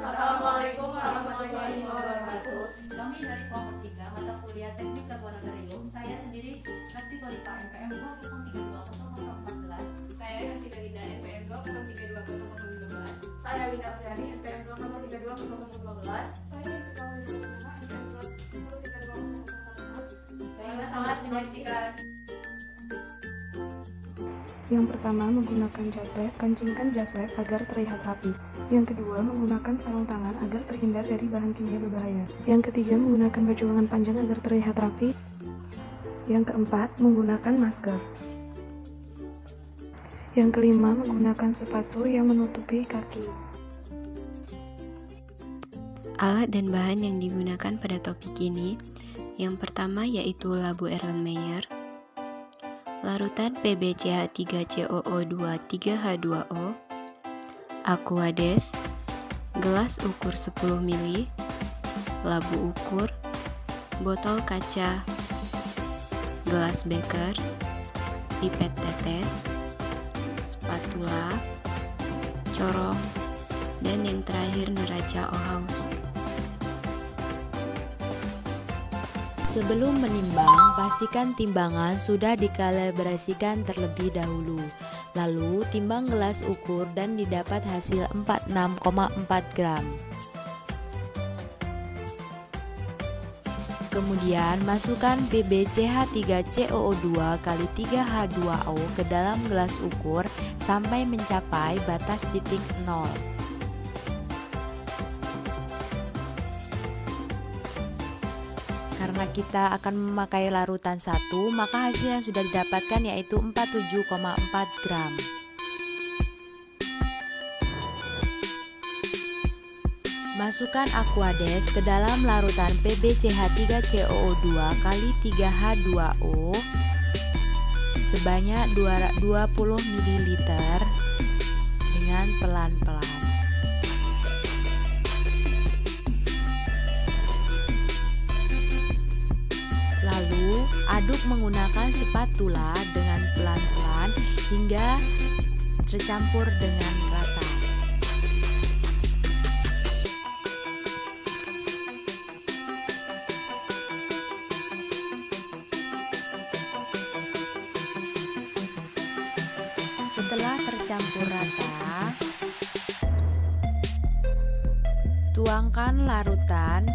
Assalamualaikum warahmatullahi wabarakatuh. Kami dari kelompok 3 mata kuliah Teknik Laboratorium. Saya sendiri Rekti Kolita NPM 203200014. Saya Yosi Belinda NPM 203200012. Saya Winda Friani NPM 203200012. Saya Jessica Widya NPM 203200016. Saya sangat menyaksikan. Yang pertama, menggunakan jas lab, kencingkan jas lab agar terlihat rapi. Yang kedua, menggunakan sarung tangan agar terhindar dari bahan kimia berbahaya. Yang ketiga, menggunakan baju lengan panjang agar terlihat rapi. Yang keempat, menggunakan masker. Yang kelima, menggunakan sepatu yang menutupi kaki. Alat dan bahan yang digunakan pada topik ini, yang pertama yaitu labu Erlenmeyer, larutan PbCH3COO2 3H2O, Aquades, gelas ukur 10 ml, labu ukur, botol kaca, gelas beker, pipet tetes, spatula, corong, dan yang terakhir neraca Ohaus. Sebelum menimbang, pastikan timbangan sudah dikalibrasikan terlebih dahulu. Lalu, timbang gelas ukur dan didapat hasil 46,4 gram. Kemudian, masukkan PbCH3COO2 kali 3H2O ke dalam gelas ukur sampai mencapai batas titik 0. Karena kita akan memakai larutan 1, maka hasil yang sudah didapatkan yaitu 47,4 gram. Masukkan Aquades ke dalam larutan PbCH3COO2 kali 3H2O sebanyak 20 ml dengan pelan-pelan. Lalu, aduk menggunakan spatula dengan pelan-pelan hingga tercampur dengan rata. Setelah tercampur rata, tuangkan larutan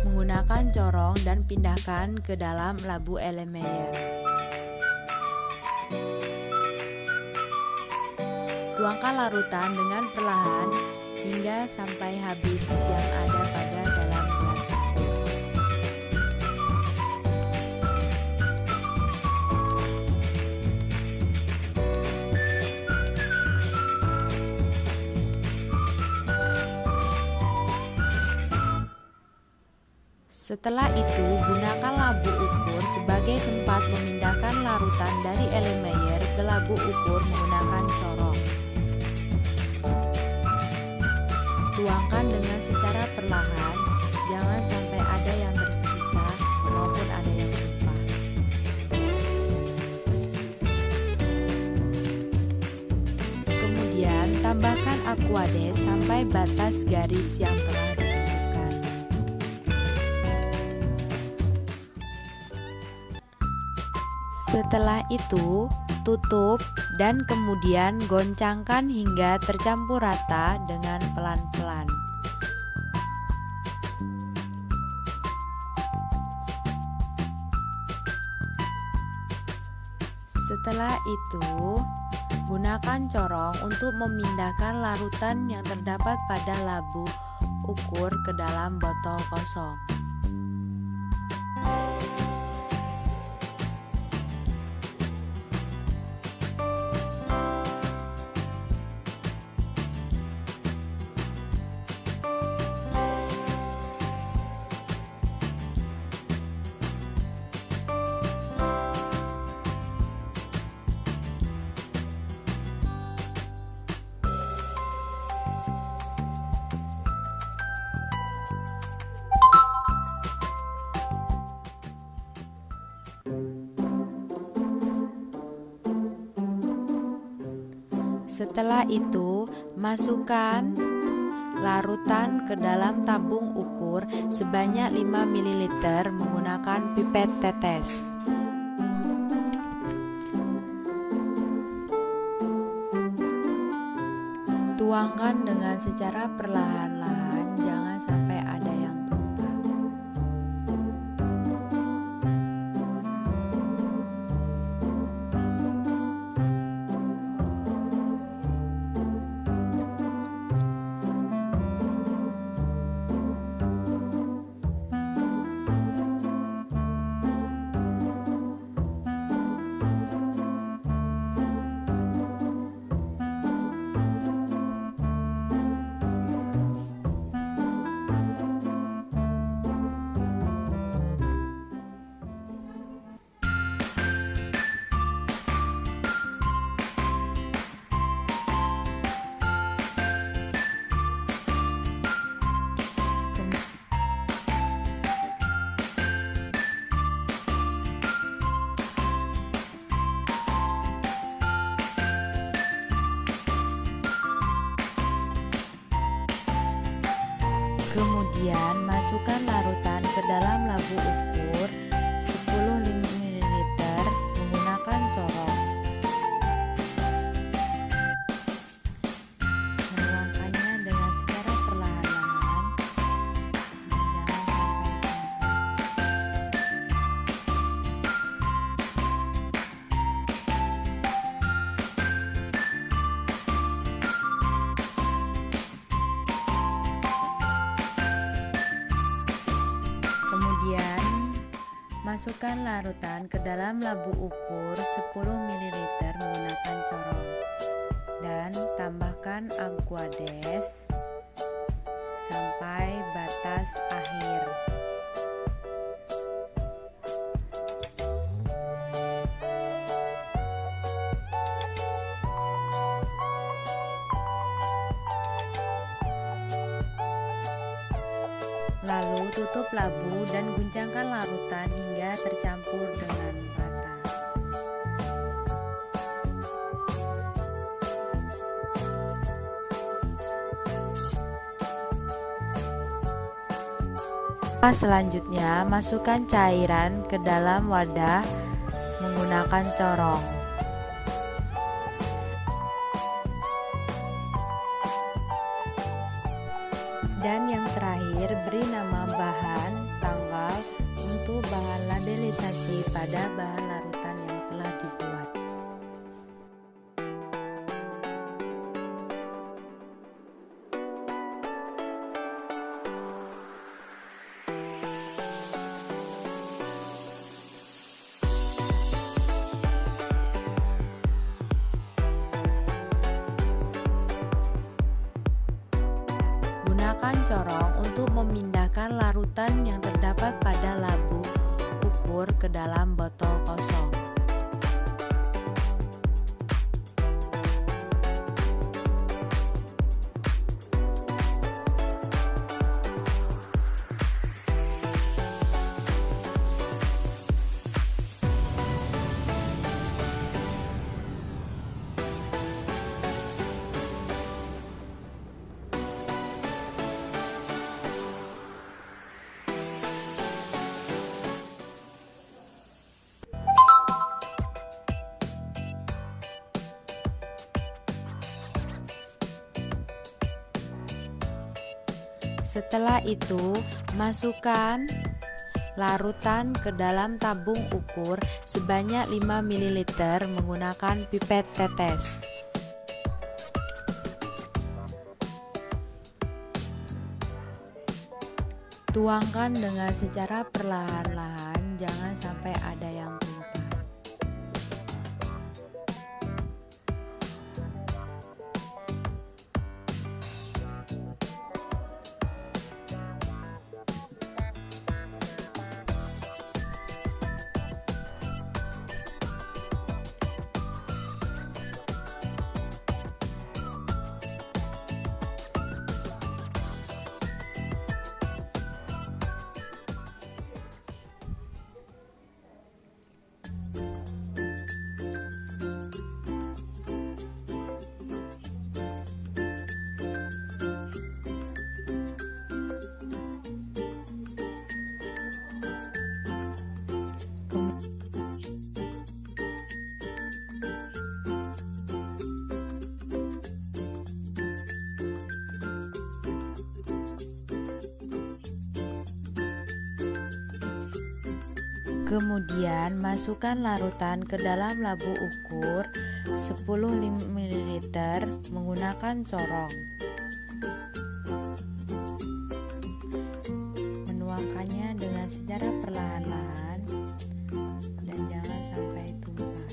menggunakan corong dan pindahkan ke dalam labu Erlenmeyer. Tuangkan larutan dengan perlahan hingga sampai habis yang ada pada dalam gelas ukur. Setelah itu, gunakan labu ukur sebagai tempat memindahkan larutan dari Erlenmeyer ke labu ukur menggunakan corong. Tuangkan dengan secara perlahan, jangan sampai ada yang tersisa maupun ada yang tumpah. Kemudian, tambahkan Aquades sampai batas garis yang telah ditentukan. Setelah itu, tutup dan kemudian goncangkan hingga tercampur rata dengan pelan-pelan. Setelah itu, gunakan corong untuk memindahkan larutan yang terdapat pada labu ukur ke dalam botol kosong. Setelah itu, masukkan larutan ke dalam tabung ukur sebanyak 5 ml menggunakan pipet tetes. Tuangkan dengan secara perlahan-lahan, jangan sampai ada yang tumpah. Kemudian masukkan larutan ke dalam labu ukur 10 ml menggunakan corong. Menuangkannya dengan secara perlahan-lahan dan jangan sampai tumpah. Kemudian masukkan larutan ke dalam labu ukur 10 ml menggunakan corong dan tambahkan aquades sampai batas akhir. Lalu tutup labu dan guncangkan larutan hingga tercampur dengan rata. Selanjutnya, masukkan cairan ke dalam wadah menggunakan corong. Dan yang terakhir, beri nama bahan, tanggal untuk bahan labelisasi pada bahan larutan yang telah dibuat. Gunakan corong untuk memindahkan larutan yang terdapat pada labu ukur ke dalam botol kosong. Setelah itu, masukkan larutan ke dalam tabung ukur sebanyak 5 ml menggunakan pipet tetes. Tuangkan dengan secara perlahan-lahan, jangan sampai ada yang tumpah. Kemudian masukkan larutan ke dalam labu ukur 10 ml menggunakan corong. Menuangkannya dengan secara perlahan-lahan dan jangan sampai tumpah.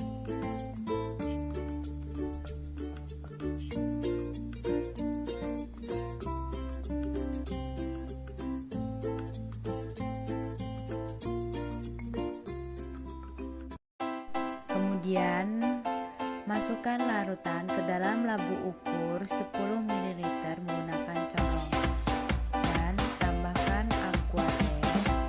Kemudian masukkan larutan ke dalam labu ukur 10 ml menggunakan corong dan tambahkan aquades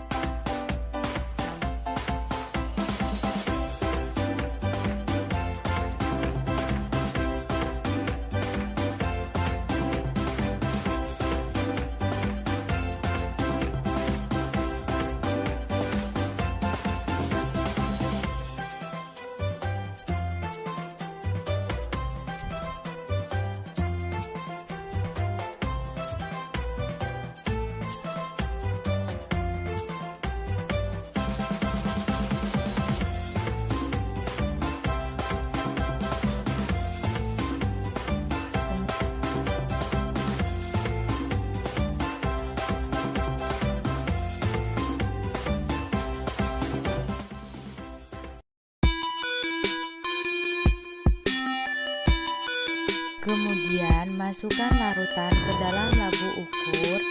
Kemudian masukkan larutan ke dalam labu ukur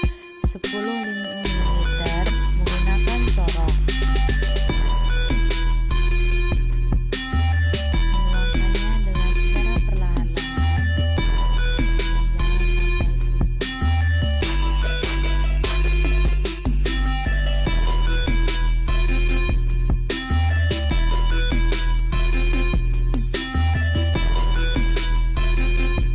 10 ml menggunakan corong. Menuangkannya dengan secara perlahan-lahan dan jangan sampai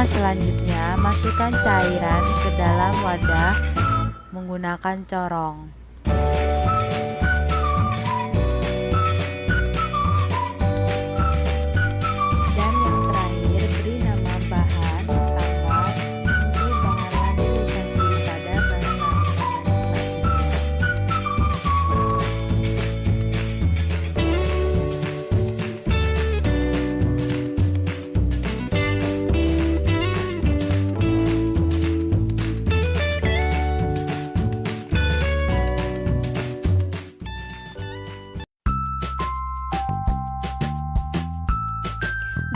selanjutnya, masukkan cairan ke dalam wadah menggunakan corong. Dan yang terakhir, beri nama bahan tambah untuk bahan labelisasi pada bahan larutan lainnya.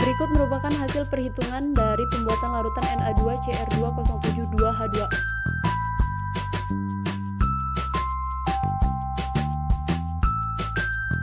Berikut merupakan hasil perhitungan dari pembuatan larutan Na2CR207-2H2.